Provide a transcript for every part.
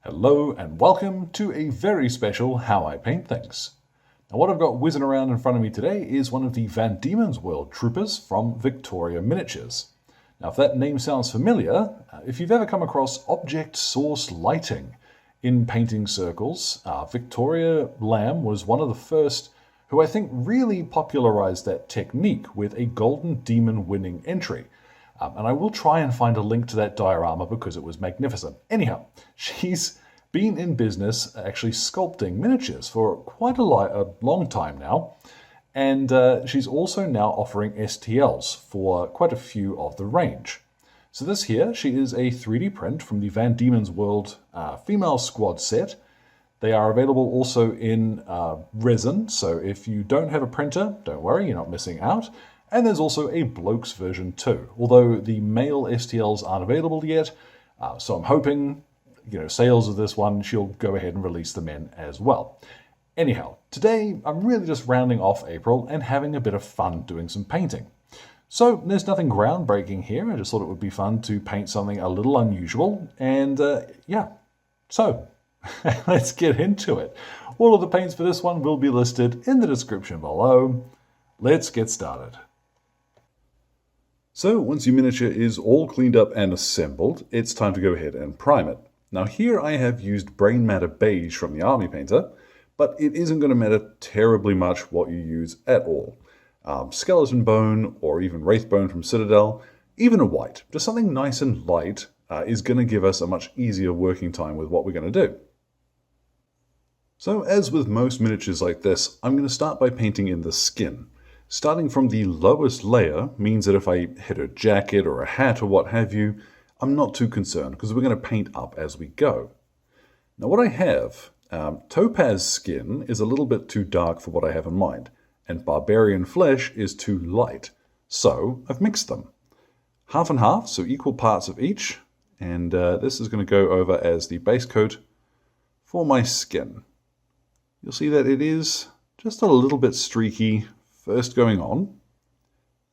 Hello and welcome to a very special How I Paint Things. Now what I've got whizzing around in front of me today is one of the Van Diemen's World Troopers from Victoria Miniatures. Now if that name sounds familiar, if you've ever come across object source lighting in painting circles, Victoria Lamb was one of the first who I think really popularized that technique with a Golden Diemen winning entry. And I will try and find a link to that diorama because it was magnificent. Anyhow, she's been in business actually sculpting miniatures for quite a long time now. And she's also now offering STLs for quite a few of the range. So this here, she is a 3D print from the Van Diemen's World Female Squad set. They are available also in resin, so if you don't have a printer, don't worry, you're not missing out. And there's also a bloke's version too, although the male STLs aren't available yet. So I'm hoping, sales of this one, she'll go ahead and release the men as well. Anyhow, today I'm really just rounding off April and having a bit of fun doing some painting. So there's nothing groundbreaking here. I just thought it would be fun to paint something a little unusual. And so let's get into it. All of the paints for this one will be listed in the description below. Let's get started. So once your miniature is all cleaned up and assembled, it's time to go ahead and prime it. Now here I have used Brainmatter Beige from the Army Painter, but it isn't going to matter terribly much what you use at all. Skeleton bone or even wraith bone from Citadel, even a white, just something nice and light is going to give us a much easier working time with what we're going to do. So as with most miniatures like this, I'm going to start by painting in the skin. Starting from the lowest layer means that if I hit a jacket or a hat or what have you, I'm not too concerned because we're going to paint up as we go. Now what I have, Topaz skin is a little bit too dark for what I have in mind, and Barbarian flesh is too light. So I've mixed them. Half and half, so equal parts of each, and this is going to go over as the base coat for my skin. You'll see that it is just a little bit streaky first going on,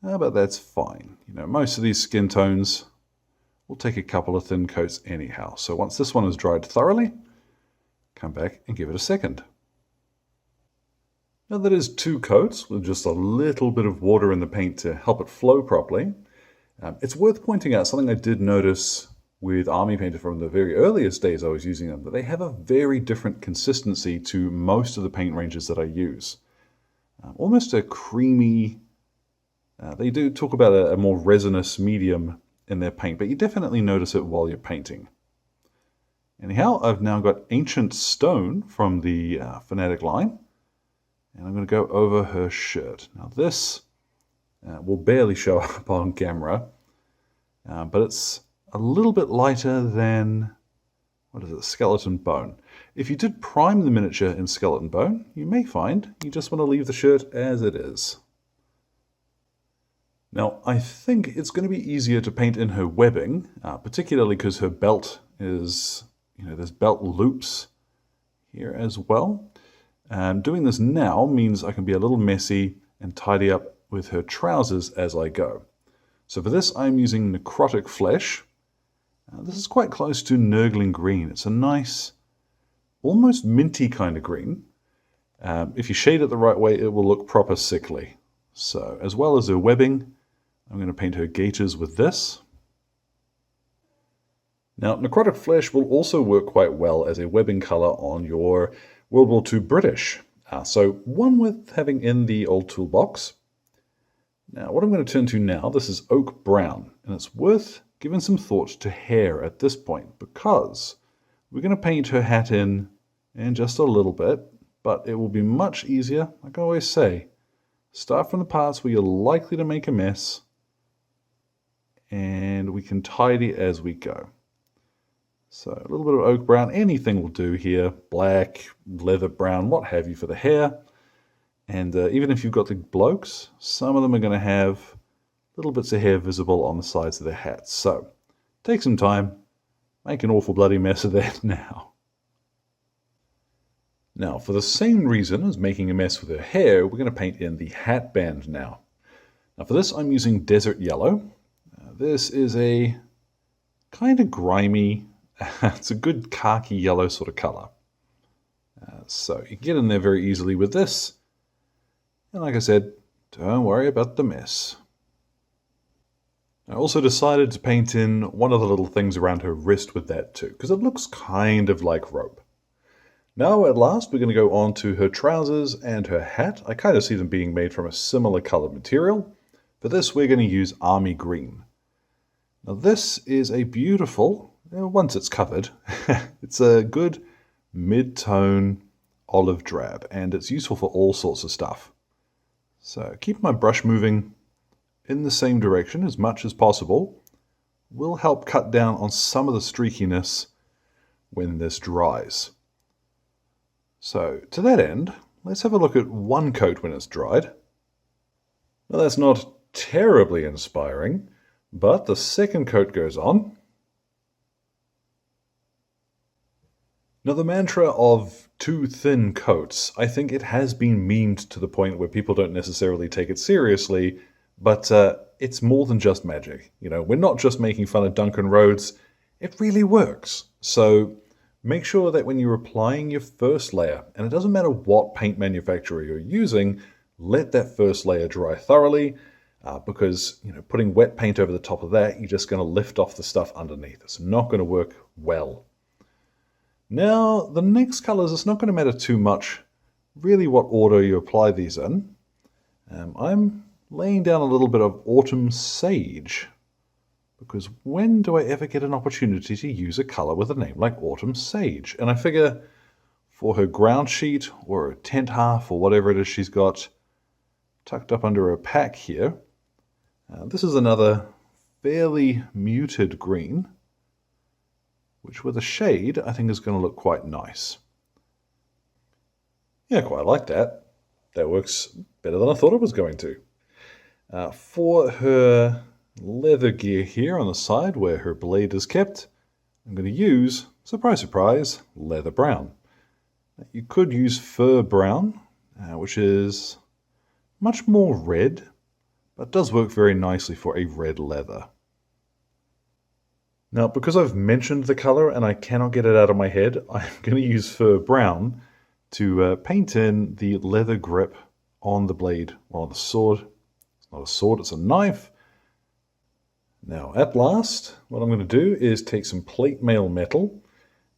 but that's fine. Most of these skin tones will take a couple of thin coats anyhow. So once this one is dried thoroughly, come back and give it a second. Now that is 2 coats with just a little bit of water in the paint to help it flow properly. It's worth pointing out something I did notice with Army Painter from the very earliest days I was using them, that they have a very different consistency to most of the paint ranges that I use. Almost a creamy, they do talk about a more resinous medium in their paint, but you definitely notice it while you're painting. Anyhow, I've now got Ancient Stone from the Fanatic line, and I'm going to go over her shirt. Now this will barely show up on camera, but it's a little bit lighter than, Skeleton Bone. If you did prime the miniature in Skeleton Bone, you may find you just want to leave the shirt as it is. Now, I think it's going to be easier to paint in her webbing, particularly because her belt is, there's belt loops here as well. Doing this now means I can be a little messy and tidy up with her trousers as I go. So for this, I'm using Necrotic flesh. This is quite close to Nurgling green. It's a nice, almost minty kind of green. If you shade it the right way, it will look proper sickly. So as well as her webbing, I'm going to paint her gaiters with this. Now, Necrotic flesh will also work quite well as a webbing color on your World War II British. So one worth having in the old toolbox. Now, what I'm going to turn to now, this is Oak Brown, and it's worth giving some thought to hair at this point because we're going to paint her hat in just a little bit, but it will be much easier, like I always say. Start from the parts where you're likely to make a mess, and we can tidy as we go. So a little bit of oak brown, anything will do here, black, leather brown, what have you for the hair. And even if you've got the blokes, some of them are going to have little bits of hair visible on the sides of their hats. So take some time, make an awful bloody mess of that now. Now, for the same reason as making a mess with her hair, we're going to paint in the hat band now. Now for this, I'm using Desert Yellow. This is a kind of grimy, It's a good khaki yellow sort of color. So you can get in there very easily with this. And like I said, don't worry about the mess. I also decided to paint in one of the little things around her wrist with that too, because it looks kind of like rope. Now at last we're going to go on to her trousers and her hat. I kind of see them being made from a similar colored material. For this we're going to use army green. Now this is a beautiful, once it's covered, it's a good mid-tone olive drab, and it's useful for all sorts of stuff. So keep my brush moving in the same direction as much as possible will help cut down on some of the streakiness when this dries. So to that end, let's have a look at one coat when it's dried. Now that's not terribly inspiring, but the second coat goes on. Now the mantra of too thin coats, I think it has been memed to the point where people don't necessarily take it seriously, but it's more than just magic. You know, we're not just making fun of Duncan Rhodes, it really works. So make sure that when you're applying your first layer, and it doesn't matter what paint manufacturer you're using, let that first layer dry thoroughly, because putting wet paint over the top of that, you're just going to lift off the stuff underneath. It's not going to work well. Now, the next colors, it's not going to matter too much really what order you apply these in. I'm laying down a little bit of autumn sage, because when do I ever get an opportunity to use a color with a name like autumn sage? And I figure for her ground sheet or her tent half or whatever it is she's got tucked up under her pack here, this is another fairly muted green, which with a shade I think is going to look quite nice. Yeah, quite like that. That works better than I thought it was going to. For her leather gear here on the side where her blade is kept, I'm going to use, surprise surprise, leather brown. You could use fur brown, which is much more red, but does work very nicely for a red leather. Now, because I've mentioned the color and I cannot get it out of my head, I'm going to use fur brown to paint in the leather grip on the blade, or the sword. It's not a sword, it's a knife. Now, at last, what I'm going to do is take some plate mail metal,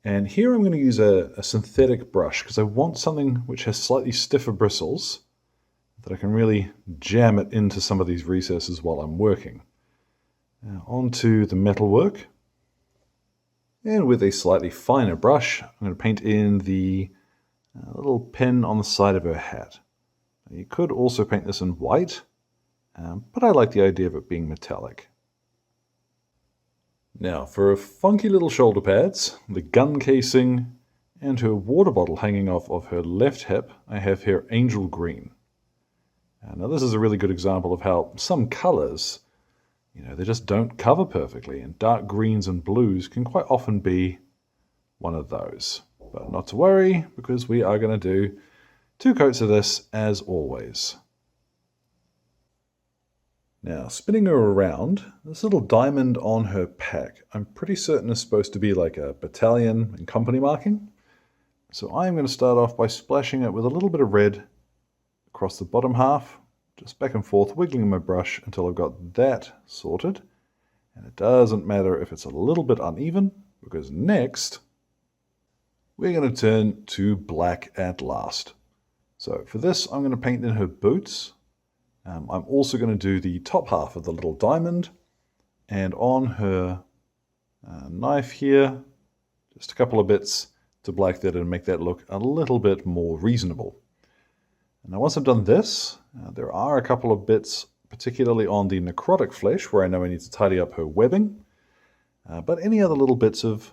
and here I'm going to use a synthetic brush because I want something which has slightly stiffer bristles that I can really jam it into some of these recesses while I'm working. Now, onto the metalwork. And with a slightly finer brush, I'm going to paint in the little pin on the side of her hat. You could also paint this in white, but I like the idea of it being metallic. Now for her funky little shoulder pads, the gun casing, and her water bottle hanging off of her left hip, I have here angel green. Now this is a really good example of how some colors, they just don't cover perfectly, and dark greens and blues can quite often be one of those. But not to worry, because we are going to do 2 coats of this as always. Now, spinning her around, this little diamond on her pack, I'm pretty certain is supposed to be like a battalion and company marking. So I'm going to start off by splashing it with a little bit of red across the bottom half, just back and forth, wiggling my brush until I've got that sorted. And it doesn't matter if it's a little bit uneven, because next we're going to turn to black at last. So for this, I'm going to paint in her boots. I'm also going to do the top half of the little diamond, and on her knife here, just a couple of bits to black that and make that look a little bit more reasonable. And now once I've done this, there are a couple of bits, particularly on the necrotic flesh, where I know I need to tidy up her webbing, but any other little bits of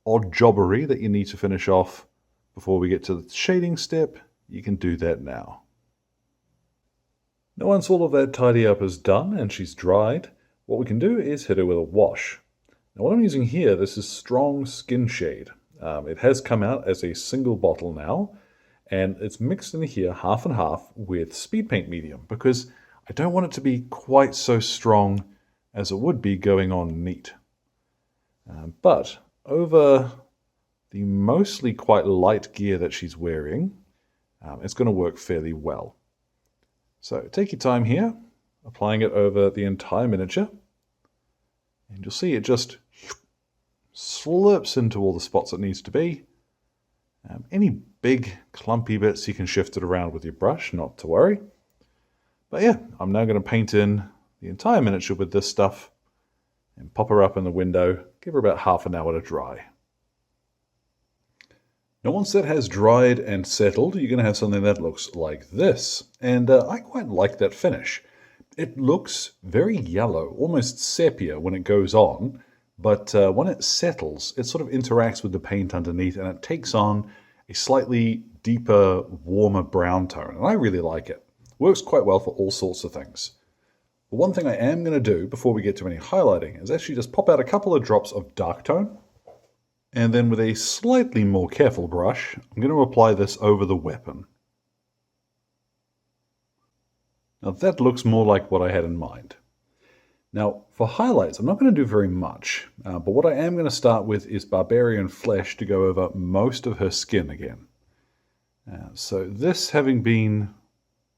odd jobbery that you need to finish off before we get to the shading step, you can do that now. Now once all of that tidy up is done and she's dried, what we can do is hit her with a wash. Now what I'm using here, this is Strong Skin Shade. It has come out as a single bottle now, and it's mixed in here half and half with Speedpaint Medium, because I don't want it to be quite so strong as it would be going on neat. But over the mostly quite light gear that she's wearing, it's going to work fairly well. So take your time here, applying it over the entire miniature, and you'll see it just slips into all the spots it needs to be. Any big clumpy bits you can shift it around with your brush, not to worry. But yeah, I'm now going to paint in the entire miniature with this stuff and pop her up in the window, give her about half an hour to dry. Now once that has dried and settled, you're going to have something that looks like this. And I quite like that finish. It looks very yellow, almost sepia when it goes on, but when it settles, it sort of interacts with the paint underneath and it takes on a slightly deeper, warmer brown tone. And I really like it. Works quite well for all sorts of things. But one thing I am going to do before we get to any highlighting is actually just pop out a couple of drops of dark tone. And then with a slightly more careful brush, I'm going to apply this over the weapon. Now that looks more like what I had in mind. Now for highlights, I'm not going to do very much, but what I am going to start with is Barbarian flesh to go over most of her skin again. So this having been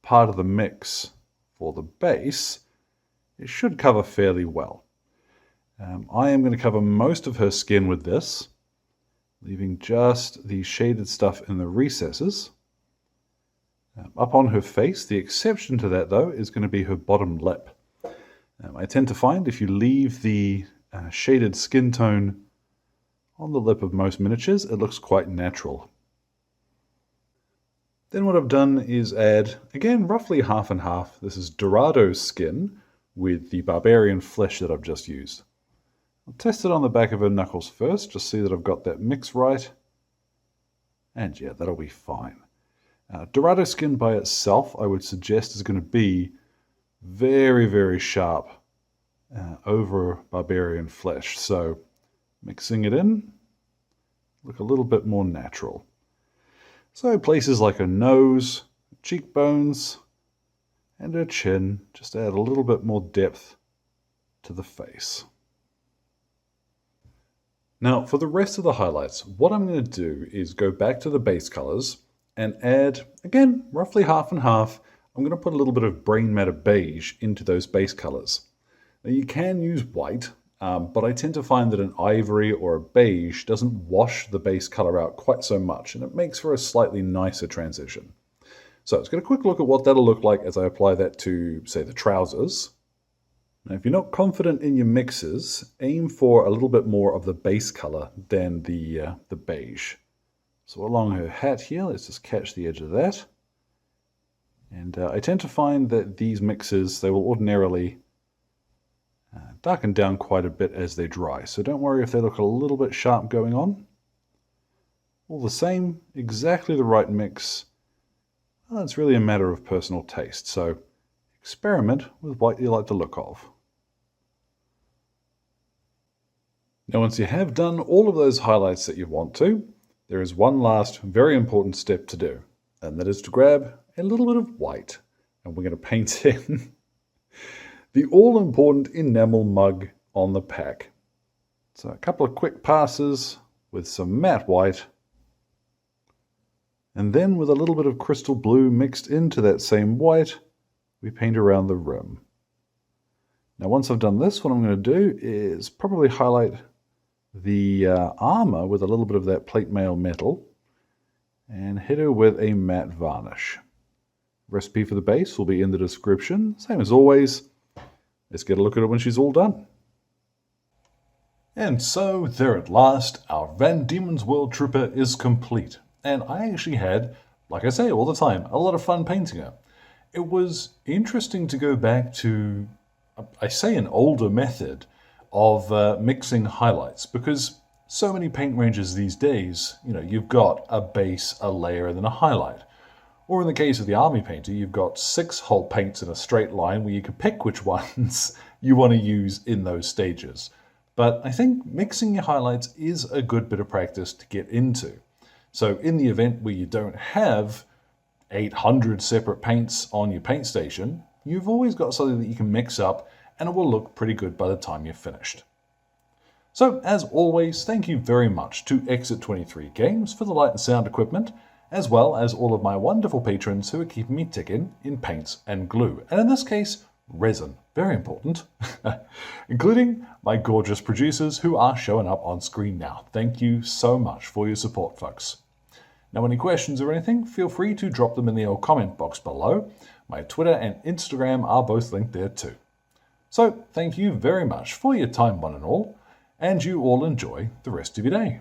part of the mix for the base, it should cover fairly well. I am going to cover most of her skin with this, leaving just the shaded stuff in the recesses. Up on her face, the exception to that though is going to be her bottom lip. I tend to find if you leave the shaded skin tone on the lip of most miniatures, it looks quite natural. Then what I've done is add, again, roughly half and half. This is Dorado's skin with the Barbarian flesh that I've just used. I'll test it on the back of her knuckles first, just see that I've got that mix right. And yeah, that'll be fine. Dorado skin by itself, I would suggest, is going to be very, very sharp over Barbarian flesh. So mixing it in, look a little bit more natural. So places like her nose, cheekbones, and her chin, just add a little bit more depth to the face. Now for the rest of the highlights, what I'm going to do is go back to the base colors and add, again, roughly half and half. I'm going to put a little bit of Brainmatter Beige into those base colors. Now you can use white, but I tend to find that an ivory or a beige doesn't wash the base color out quite so much, and it makes for a slightly nicer transition. So let's get a quick look at what that'll look like as I apply that to, say, the trousers. Now if you're not confident in your mixes, aim for a little bit more of the base color than the beige. So along her hat here, let's just catch the edge of that. And I tend to find that these mixes, they will ordinarily darken down quite a bit as they dry. So don't worry if they look a little bit sharp going on. All the same, exactly the right mix. Well, it's really a matter of personal taste. So experiment with what you like the look of. Now once you have done all of those highlights that you want to, there is one last very important step to do, and that is to grab a little bit of white, and we're going to paint in the all-important enamel mug on the pack. So a couple of quick passes with some matte white, and then with a little bit of crystal blue mixed into that same white, we paint around the rim. Now once I've done this, what I'm going to do is probably highlight the armor with a little bit of that plate mail metal and hit her with a matte varnish. Recipe for the base will be in the description. Same as always. Let's get a look at it when she's all done. And so there at last, our Van Diemen's World Trooper is complete. And I actually had, like I say all the time, a lot of fun painting her. It was interesting to go back to, I say, an older method of mixing highlights, because so many paint ranges these days, you've got a base, a layer, and then a highlight. Or in the case of the army painter, you've got 6 whole paints in a straight line where you can pick which ones you want to use in those stages. But I think mixing your highlights is a good bit of practice to get into. So in the event where you don't have 800 separate paints on your paint station, you've always got something that you can mix up and it will look pretty good by the time you're finished. So, as always, thank you very much to Exit 23 Games for the light and sound equipment, as well as all of my wonderful patrons who are keeping me ticking in paints and glue, and in this case, resin. Very important. Including my gorgeous producers who are showing up on screen now. Thank you so much for your support, folks. Now, any questions or anything, feel free to drop them in the old comment box below. My Twitter and Instagram are both linked there too. So, thank you very much for your time, one and all, and you all enjoy the rest of your day.